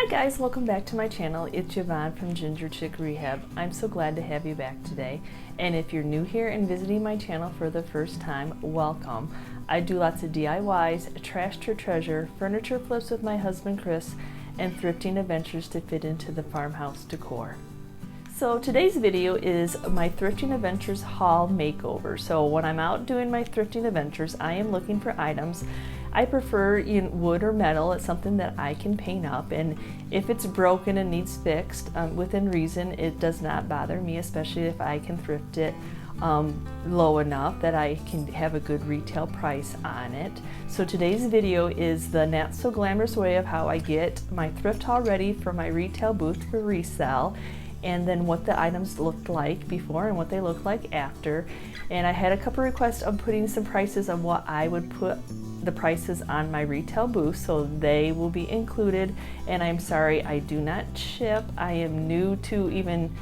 Hi guys, welcome back to my channel. It's Yvonne from Ginger Chick Rehab. I'm so glad to have you back today. And if you're new here and visiting my channel for the first time, welcome. I do lots of DIYs, trash to treasure, furniture flips with my husband Chris, and thrifting adventures to fit into the farmhouse decor. So today's video is my thrifting adventures haul makeover. So when I'm out doing my thrifting adventures, I am looking for items. I prefer wood or metal. It's something that I can paint up, and if it's broken and needs fixed within reason, it does not bother me, especially if I can thrift it low enough that I can have a good retail price on it. So today's video is the not so glamorous way of how I get my thrift haul ready for my retail booth for resale, and then what the items looked like before and what they look like after. And I had a couple requests of putting some prices of what I would put the prices on my retail booth, so they will be included. And I'm sorry, I do not ship. I am new to even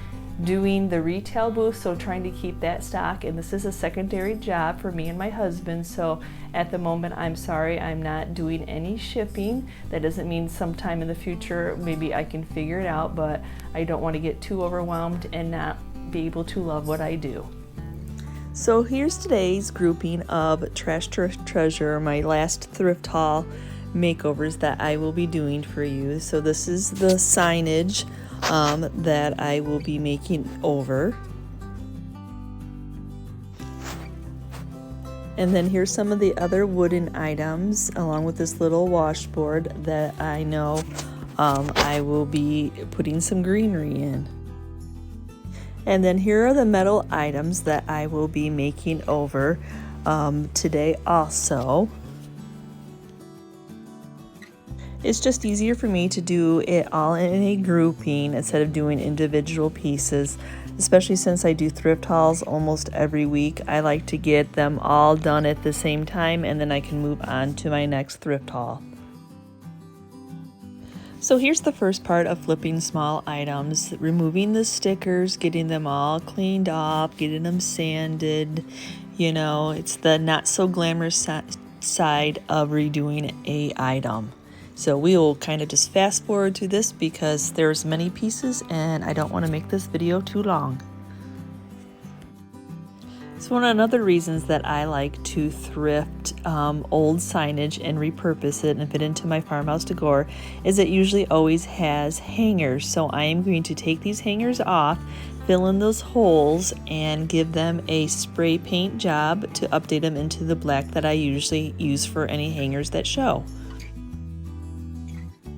doing the retail booth, so trying to keep that stock, and this is a secondary job for me and my husband, so at the moment I'm sorry I'm not doing any shipping. That doesn't mean sometime in the future maybe I can figure it out, but I don't want to get too overwhelmed and not be able to love what I do. So here's today's grouping of trash to treasure, my last thrift haul makeovers that I will be doing for you. So this is the signage that I will be making over. And then here's some of the other wooden items along with this little washboard that I know I will be putting some greenery in. And then here are the metal items that I will be making over today also. It's just easier for me to do it all in a grouping instead of doing individual pieces, especially since I do thrift hauls almost every week. I like to get them all done at the same time, and then I can move on to my next thrift haul. So here's the first part of flipping small items: removing the stickers, getting them all cleaned off, getting them sanded. You know, it's the not so glamorous side of redoing a item. So we will kind of just fast forward to this because there's many pieces and I don't want to make this video too long. So one of the other reasons that I like to thrift old signage and repurpose it and fit into my farmhouse decor is it usually always has hangers. So I am going to take these hangers off, fill in those holes, and give them a spray paint job to update them into the black that I usually use for any hangers that show.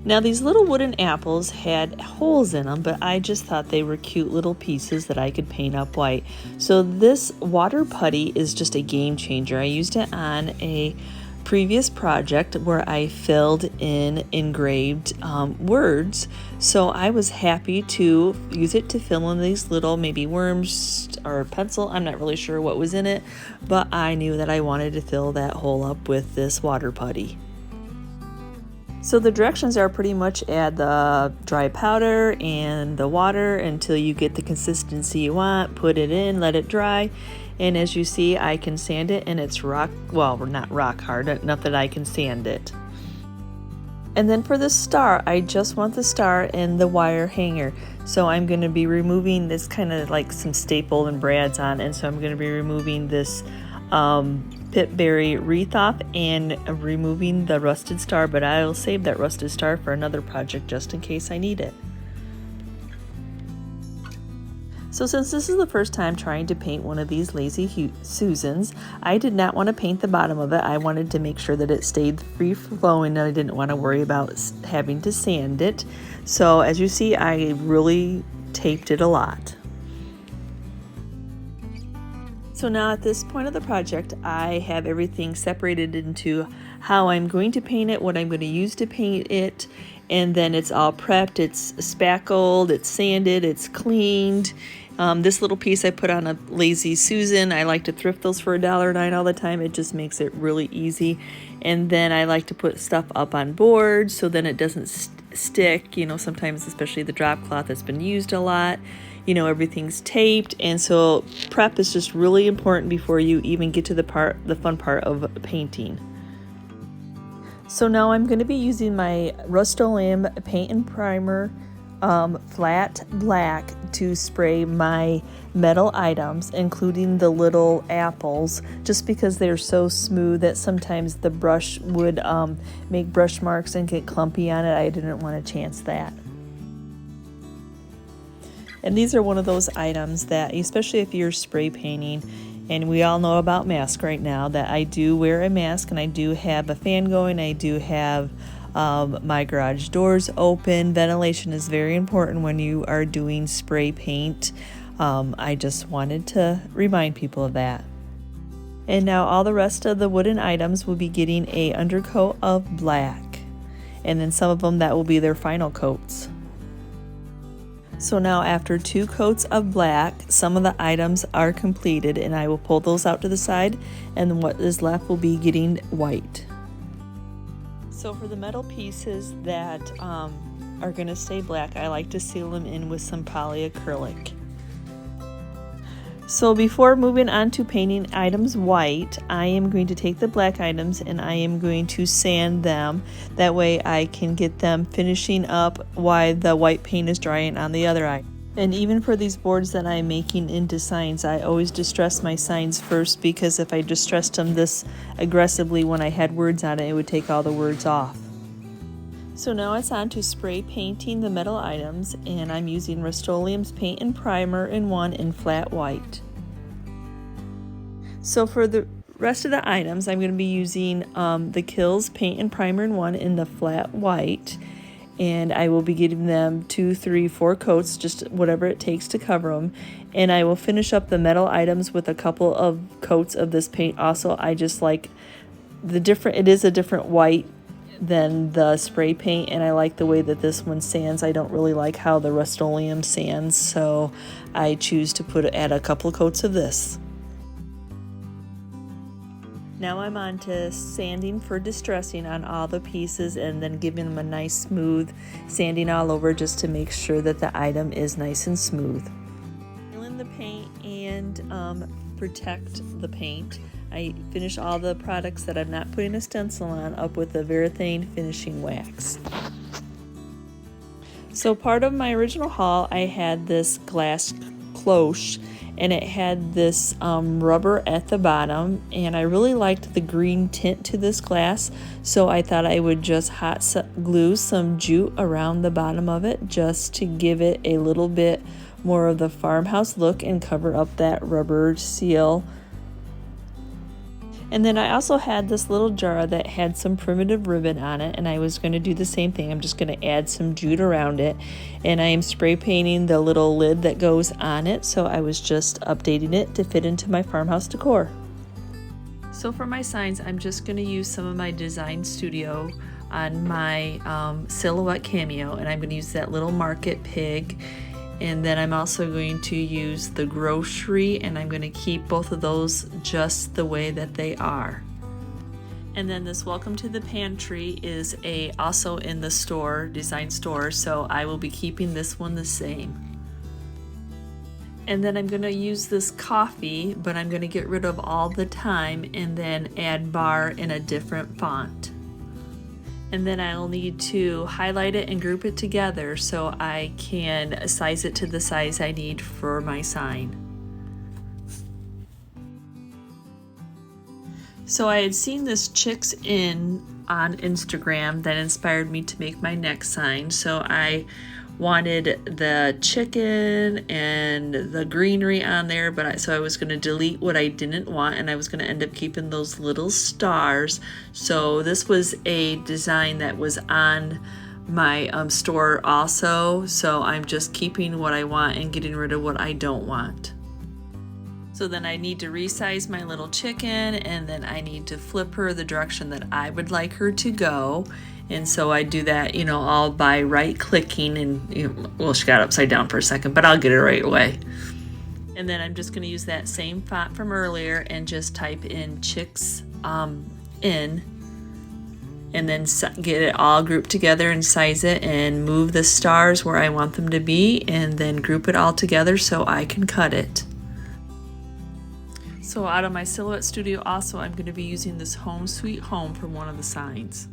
Now these little wooden apples had holes in them, but I just thought they were cute little pieces that I could paint up white. So this water putty is just a game changer. I used it on a previous project where I filled in engraved words. So I was happy to use it to fill in these little maybe worms or pencil. I'm not really sure what was in it, but I knew that I wanted to fill that hole up with this water putty. So the directions are pretty much add the dry powder and the water until you get the consistency you want, put it in, let it dry, and as you see I can sand it, and it's not rock hard, enough that I can sand it. And then for the star, I just want the star and the wire hanger. So I'm going to be removing this kind of like some staple and brads on, and so I'm going to be removing this pitberry wreath off and removing the rusted star, but I'll save that rusted star for another project just in case I need it. So since this is the first time trying to paint one of these Lazy Susans, I did not want to paint the bottom of it. I wanted to make sure that it stayed free flowing and I didn't want to worry about having to sand it. So as you see, I really taped it a lot. So now at this point of the project, I have everything separated into how I'm going to paint it, what I'm going to use to paint it, and then it's all prepped, it's spackled, it's sanded, it's cleaned. This little piece I put on a Lazy Susan. I like to thrift those for $1.09 all the time. It just makes it really easy. And then I like to put stuff up on boards so then it doesn't stick, you know, sometimes especially the drop cloth that's been used a lot. You know, everything's taped, and so prep is just really important before you even get to the fun part of painting. So now I'm going to be using my Rust-Oleum paint and primer flat black to spray my metal items, including the little apples, just because they're so smooth that sometimes the brush would make brush marks and get clumpy on it. I didn't want to chance that. And these are one of those items that, especially if you're spray painting, and we all know about masks right now, that I do wear a mask and I do have a fan going. I do have my garage doors open. Ventilation is very important when you are doing spray paint. I just wanted to remind people of that. And now all the rest of the wooden items will be getting a undercoat of black. And then some of them, that will be their final coats. So now after 2 coats of black, some of the items are completed, and I will pull those out to the side, and what is left will be getting white. So for the metal pieces that are going to stay black, I like to seal them in with some polyacrylic. So before moving on to painting items white, I am going to take the black items and I am going to sand them. That way I can get them finishing up while the white paint is drying on the other item. And even for these boards that I'm making into signs, I always distress my signs first, because if I distressed them this aggressively when I had words on it, it would take all the words off. So now it's on to spray painting the metal items, and I'm using Rust-Oleum's paint and primer in one in flat white. So for the rest of the items, I'm going to be using the Kills paint and primer in one in the flat white, and I will be giving them 2, 3, 4 coats, just whatever it takes to cover them. And I will finish up the metal items with a couple of coats of this paint. Also, I just like it is a different white than the spray paint, and I like the way that this one sands. I don't really like how the Rust-Oleum sands, so I choose to add a couple of coats of this. Now I'm on to sanding for distressing on all the pieces, and then giving them a nice smooth sanding all over, just to make sure that the item is nice and smooth. Sealing the paint and protect the paint. I finish all the products that I'm not putting a stencil on up with the Varathane finishing wax. So part of my original haul, I had this glass cloche, and it had this rubber at the bottom, and I really liked the green tint to this glass, so I thought I would just hot glue some jute around the bottom of it, just to give it a little bit more of the farmhouse look and cover up that rubber seal. And then I also had this little jar that had some primitive ribbon on it, and I was going to do the same thing. I'm just going to add some jute around it, and I am spray painting the little lid that goes on it, so I was just updating it to fit into my farmhouse decor. So for my signs, I'm just going to use some of my design studio on my silhouette cameo, and I'm going to use that little market pig. And then I'm also going to use the grocery, and I'm going to keep both of those just the way that they are. And then this welcome to the pantry is also in the store, design store, so I will be keeping this one the same. And then I'm going to use this coffee, but I'm going to get rid of all the time and then add bar in a different font. And then I'll need to highlight it and group it together so I can size it to the size I need for my sign. So I had seen this Chicks In on Instagram that inspired me to make my next sign. So I wanted the chicken and the greenery on there, so I was going to delete what I didn't want, and I was going to end up keeping those little stars. So this was a design that was on my store also, so I'm just keeping what I want and getting rid of what I don't want. So then I need to resize my little chicken, and then I need to flip her the direction that I would like her to go. And so I do that, all by right clicking, and well, she got upside down for a second, but I'll get it right away. And then I'm just going to use that same font from earlier and just type in Chicks In, and then get it all grouped together and size it and move the stars where I want them to be, and then group it all together so I can cut it. So out of my Silhouette Studio also, I'm going to be using this Home Sweet Home from one of the signs.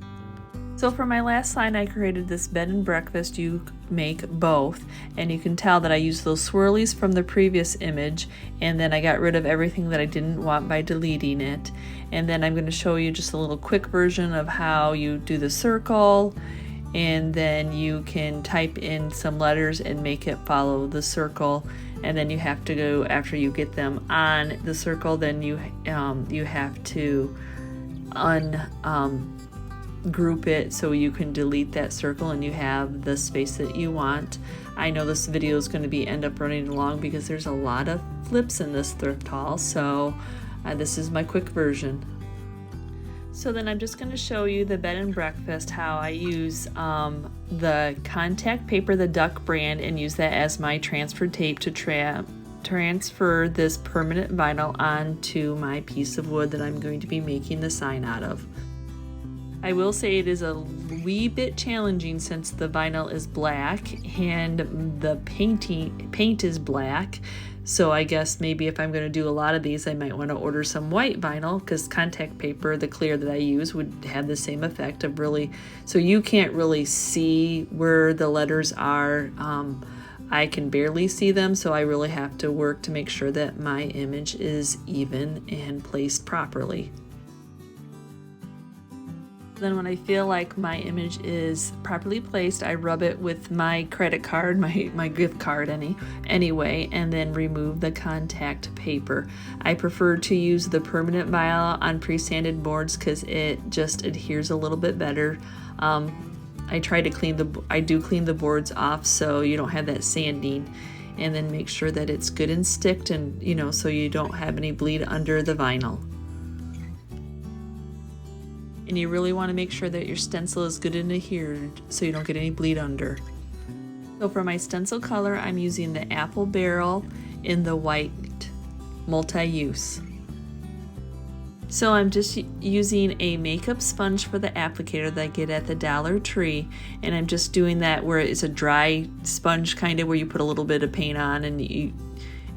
So for my last sign, I created this bed and breakfast. You make both, and you can tell that I used those swirlies from the previous image, and then I got rid of everything that I didn't want by deleting it. And then I'm going to show you just a little quick version of how you do the circle, and then you can type in some letters and make it follow the circle. And then you have to go, after you get them on the circle, then you have to group it so you can delete that circle and you have the space that you want. I know this video is going to end up running long because there's a lot of flips in this thrift haul, so this is my quick version. So then I'm just going to show you the bed and breakfast, how I use the contact paper, the Duck brand, and use that as my transfer tape to transfer this permanent vinyl onto my piece of wood that I'm going to be making the sign out of. I will say it is a wee bit challenging since the vinyl is black and the paint is black. So I guess maybe if I'm going to do a lot of these, I might want to order some white vinyl, because contact paper, the clear that I use, would have the same effect of really, so you can't really see where the letters are. I can barely see them, so I really have to work to make sure that my image is even and placed properly. Then when I feel like my image is properly placed, I rub it with my credit card, my gift card anyway, and then remove the contact paper. I prefer to use the permanent vinyl on pre-sanded boards because it just adheres a little bit better. I do clean the boards off so you don't have that sanding, and then make sure that it's good and sticked, and so you don't have any bleed under the vinyl. And you really want to make sure that your stencil is good and adhered so you don't get any bleed under. So for my stencil color, I'm using the Apple Barrel in the white multi-use. So I'm just using a makeup sponge for the applicator that I get at the Dollar Tree, and I'm just doing that where it's a dry sponge kind of, where you put a little bit of paint on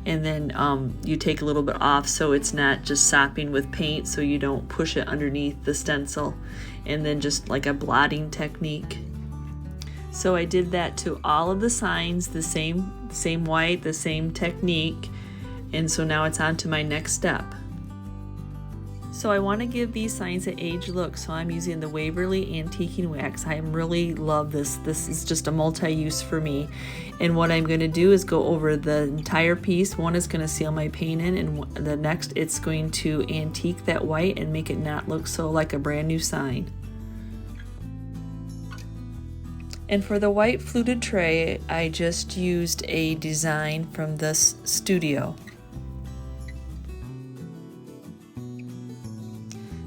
and then you take a little bit off so it's not just sopping with paint, so you don't push it underneath the stencil, and then just like a blotting technique. So I did that to all of the signs, the same white, the same technique, and so now it's on to my next step. So I want to give these signs an age look, so I'm using the Waverly Antiquing Wax. I really love this. This is just a multi-use for me. And what I'm going to do is go over the entire piece. One is going to seal my paint in, and the next it's going to antique that white and make it not look so like a brand new sign. And for the white fluted tray, I just used a design from this studio.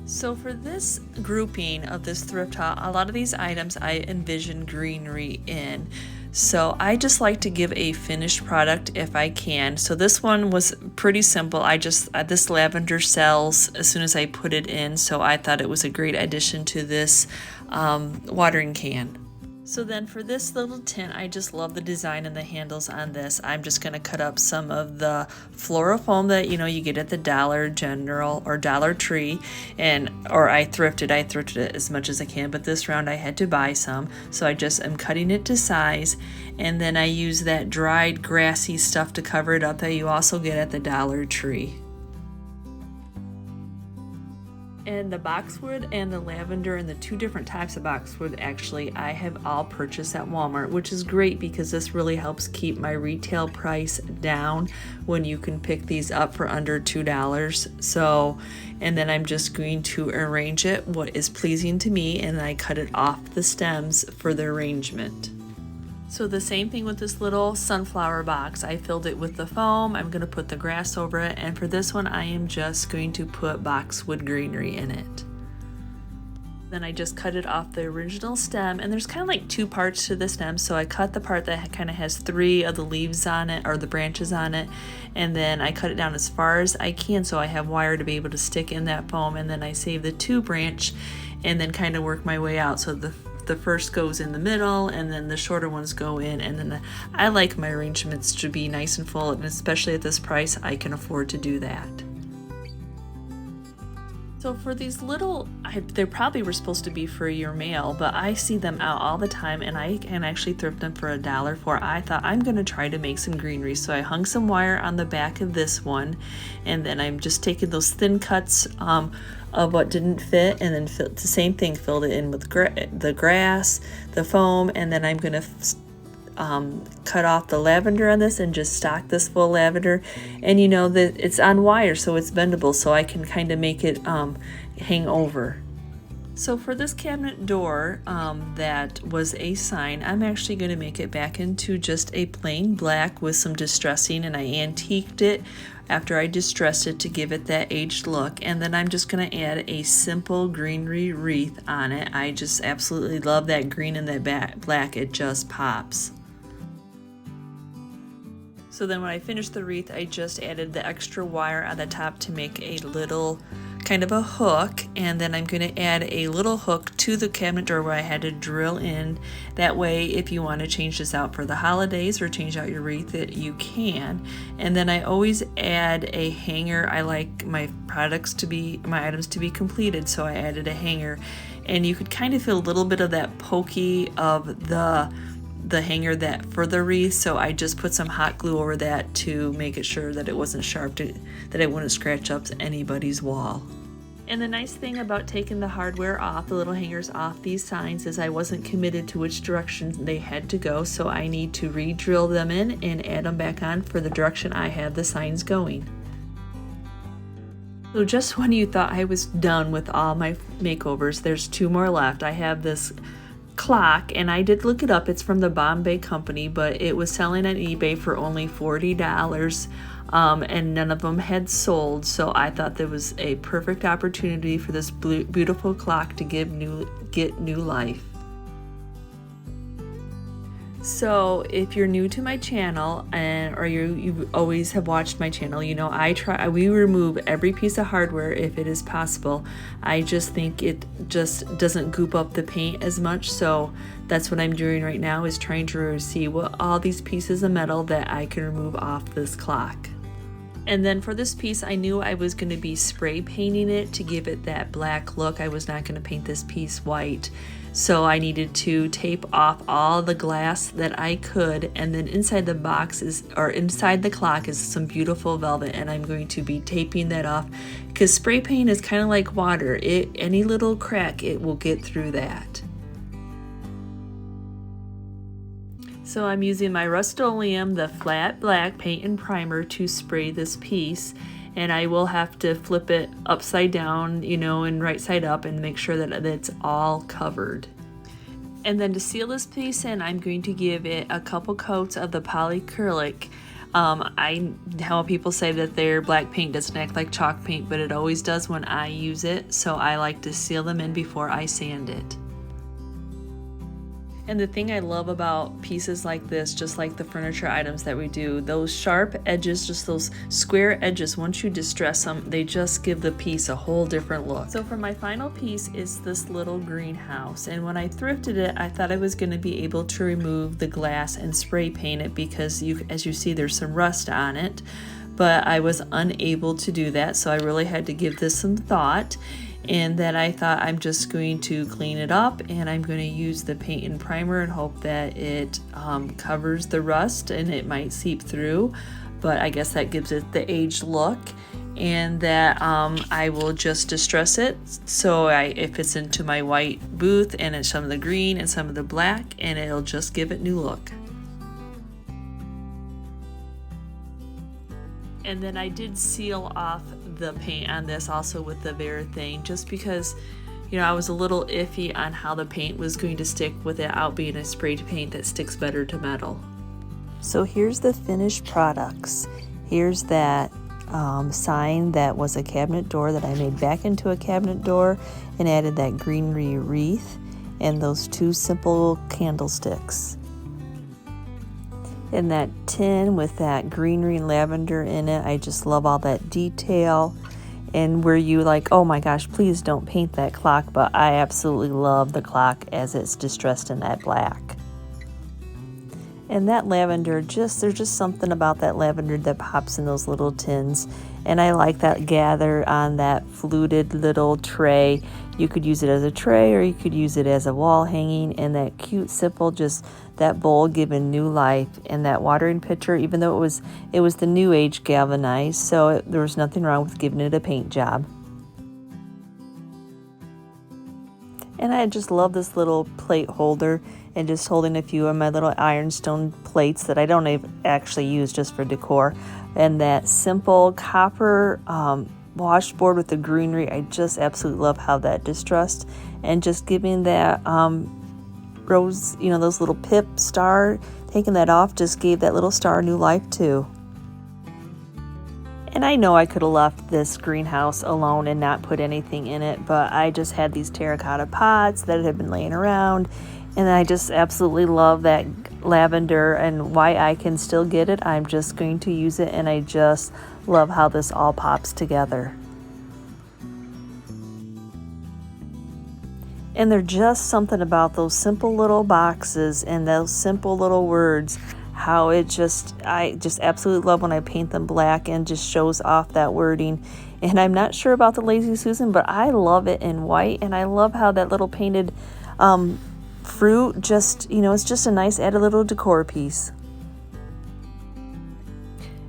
So for this grouping of this thrift haul, a lot of these items I envision greenery in. So I just like to give a finished product if I can. So this one was pretty simple. This lavender sells as soon as I put it in, so I thought it was a great addition to this watering can. So then for this little tin, I just love the design and the handles on this. I'm just going to cut up some of the floral foam that you get at the Dollar General or Dollar Tree, or I thrifted it as much as I can, but this round I had to buy some, so I just am cutting it to size, and then I use that dried grassy stuff to cover it up that you also get at the Dollar Tree. And the boxwood and the lavender and the two different types of boxwood, actually, I have all purchased at Walmart, which is great because this really helps keep my retail price down when you can pick these up for under $2. So, and then I'm just going to arrange it what is pleasing to me, and I cut it off the stems for the arrangement. So the same thing with this little sunflower box. I filled it with the foam. I'm going to put the grass over it, and for this one I am just going to put boxwood greenery in it. Then I just cut it off the original stem, and there's kind of like two parts to the stem, so I cut the part that kind of has 3 of the leaves on it, or the branches on it, and then I cut it down as far as I can so I have wire to be able to stick in that foam, and then I save the 2 branch and then kind of work my way out. So the first goes in the middle, and then the shorter ones go in, and then I like my arrangements to be nice and full, and especially at this price I can afford to do that. So for these little, they probably were supposed to be for your mail, but I see them out all the time and I can actually thrift them for $1 for. I thought I'm going to try to make some greenery. So I hung some wire on the back of this one, and then I'm just taking those thin cuts of what didn't fit, and then the same thing, filled it in with the grass, the foam, and then I'm going to cut off the lavender on this and just stock this full lavender. And you know that it's on wire, so it's bendable, so I can kind of make it hang over. So for this cabinet door that was a sign, I'm actually going to make it back into just a plain black with some distressing, and I antiqued it after I distressed it to give it that aged look. And then I'm just going to add a simple greenery wreath on it. I just absolutely love that green and that black. It just pops. So then when I finished the wreath, I just added the extra wire on the top to make a little kind of a hook, and then I'm going to add a little hook to the cabinet door where I had to drill in. That way, if you want to change this out for the holidays or change out your wreath, that you can. And then I always add a hanger. I like my items to be completed, so I added a hanger, and you could kind of feel a little bit of that pokey of the hanger that for the wreath, so I just put some hot glue over that to make it sure that it wasn't sharp, that it wouldn't scratch up anybody's wall. And the nice thing about taking the hardware off, the little hangers off these signs, is I wasn't committed to which direction they had to go, so I need to re-drill them in and add them back on for the direction I have the signs going. So just when you thought I was done with all my makeovers, there's 2 more left. I have this clock, and I did look it up. It's from the Bombay company, but it was selling on eBay for only $40, and none of them had sold, so I thought there was a perfect opportunity for this beautiful clock to get new life. So if you're new to my channel, or you always have watched my channel, you know we remove every piece of hardware if it is possible. I just think it just doesn't goop up the paint as much, so that's what I'm doing right now, is trying to see what all these pieces of metal that I can remove off this clock. And then for this piece, I knew I was going to be spray painting it to give it that black look. I was not going to paint this piece white. So I needed to tape off all the glass that I could, and then inside the inside the clock is some beautiful velvet, and I'm going to be taping that off because spray paint is kind of like water. Any little crack, it will get through that. So I'm using my Rust-Oleum, the flat black paint and primer, to spray this piece, and I will have to flip it upside down, and right side up, and make sure that it's all covered. And then to seal this piece in, I'm going to give it a couple coats of the polyacrylic. I know people say that their black paint doesn't act like chalk paint, but it always does when I use it, so I like to seal them in before I sand it. And the thing I love about pieces like this, just like the furniture items that we do, those sharp edges, just those square edges, once you distress them, they just give the piece a whole different look. So for my final piece is this little greenhouse. And when I thrifted it, I thought I was going to be able to remove the glass and spray paint it because as you see, there's some rust on it. But I was unable to do that, so I really had to give this some thought. And then I thought I'm just going to clean it up, and I'm going to use the paint and primer and hope that it covers the rust, and it might seep through, but I guess that gives it the aged look. And that I will just distress it so it fits into my white booth, and it's some of the green and some of the black, and it'll just give it new look. And then I did seal off the paint on this also with the Varathane, just because I was a little iffy on how the paint was going to stick without being a sprayed paint that sticks better to metal. So here's the finished products. Here's that sign that was a cabinet door that I made back into a cabinet door and added that greenery wreath, and those 2 simple candlesticks. And that tin with that greenery and lavender in it, I just love all that detail. And where you like, oh my gosh, please don't paint that clock, but I absolutely love the clock as it's distressed in that black. And that lavender, there's just something about that lavender that pops in those little tins. And I like that gather on that fluted little tray. You could use it as a tray or you could use it as a wall hanging, and that cute, simple, just that bowl given new life. And that watering pitcher, even though it was the new age galvanized, so there was nothing wrong with giving it a paint job. And I just love this little plate holder, and just holding a few of my little ironstone plates that I don't actually use, just for decor. And that simple copper washboard with the greenery, I just absolutely love how that distressed, and just giving that rose, those little pip star, taking that off just gave that little star new life too. And I know I could have left this greenhouse alone and not put anything in it, but I just had these terracotta pots that had been laying around, and I just absolutely love that lavender, and why I can still get it, I'm just going to use it, and I just love how this all pops together. And there's just something about those simple little boxes and those simple little words, how I just absolutely love when I paint them black and just shows off that wording. And I'm not sure about the Lazy Susan, but I love it in white, and I love how that little painted fruit just, it's just a nice added little decor piece.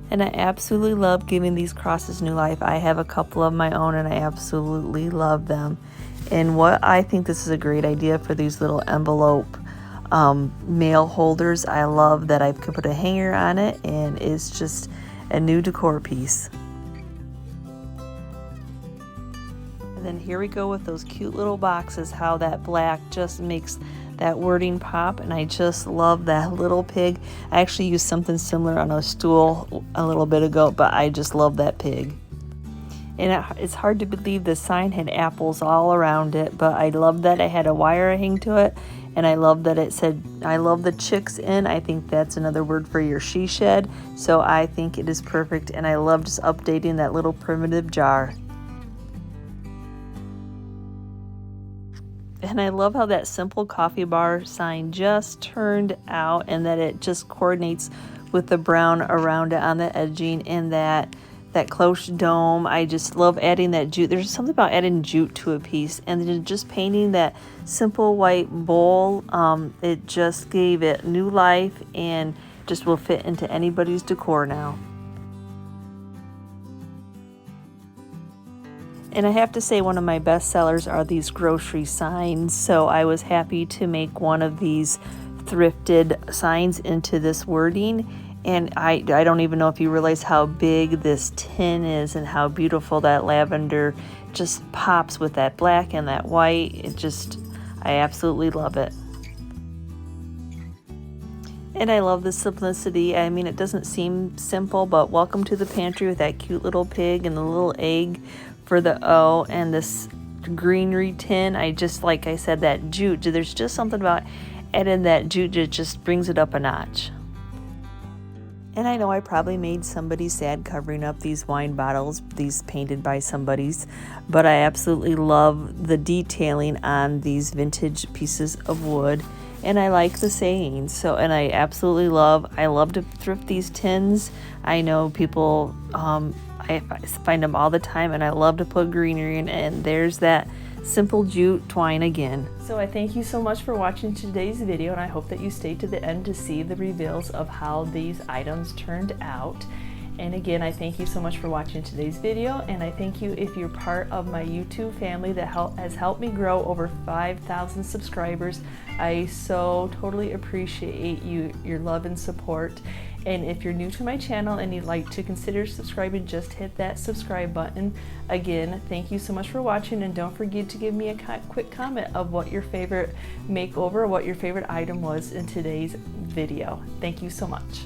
And I absolutely love giving these crosses new life. I have a couple of my own, and I absolutely love them. And what I think this is a great idea for these little envelope mail holders. I love that I can put a hanger on it, and it's just a new decor piece. And then here we go with those cute little boxes, how that black just makes that wording pop, and I just love that little pig. I actually used something similar on a stool a little bit ago, but I just love that pig. And it's hard to believe the sign had apples all around it, but I love that it had a wire hang to it, and I love that it said, I love the chicks in. I think that's another word for your she shed, so I think it is perfect, and I love just updating that little primitive jar. And I love how that simple coffee bar sign just turned out, and that it just coordinates with the brown around it on the edging, and that cloche dome. I just love adding that jute. There's something about adding jute to a piece, and then just painting that simple white bowl. It just gave it new life, and just will fit into anybody's decor now. And I have to say, one of my best sellers are these grocery signs. So I was happy to make one of these thrifted signs into this wording. And I don't even know if you realize how big this tin is, and how beautiful that lavender just pops with that black and that white. I absolutely love it. And I love the simplicity. I mean, it doesn't seem simple, but welcome to the pantry with that cute little pig and the little egg for the O, and this greenery tin. Like I said, that jute. There's just something about adding that jute that just brings it up a notch. And I know I probably made somebody sad covering up these wine bottles, these painted by somebody's, but I absolutely love the detailing on these vintage pieces of wood, and I like the sayings. And I absolutely love to thrift these tins. I know people, I find them all the time, and I love to put greenery in, and there's that simple jute twine again. So I thank you so much for watching today's video, and I hope that you stay to the end to see the reveals of how these items turned out. And again, I thank you so much for watching today's video, and I thank you if you're part of my YouTube family that has helped me grow over 5,000 subscribers. I so totally appreciate your love and support. And if you're new to my channel and you'd like to consider subscribing, just hit that subscribe button. Again, thank you so much for watching, and don't forget to give me a quick comment of what your favorite makeover, what your favorite item was in today's video. Thank you so much.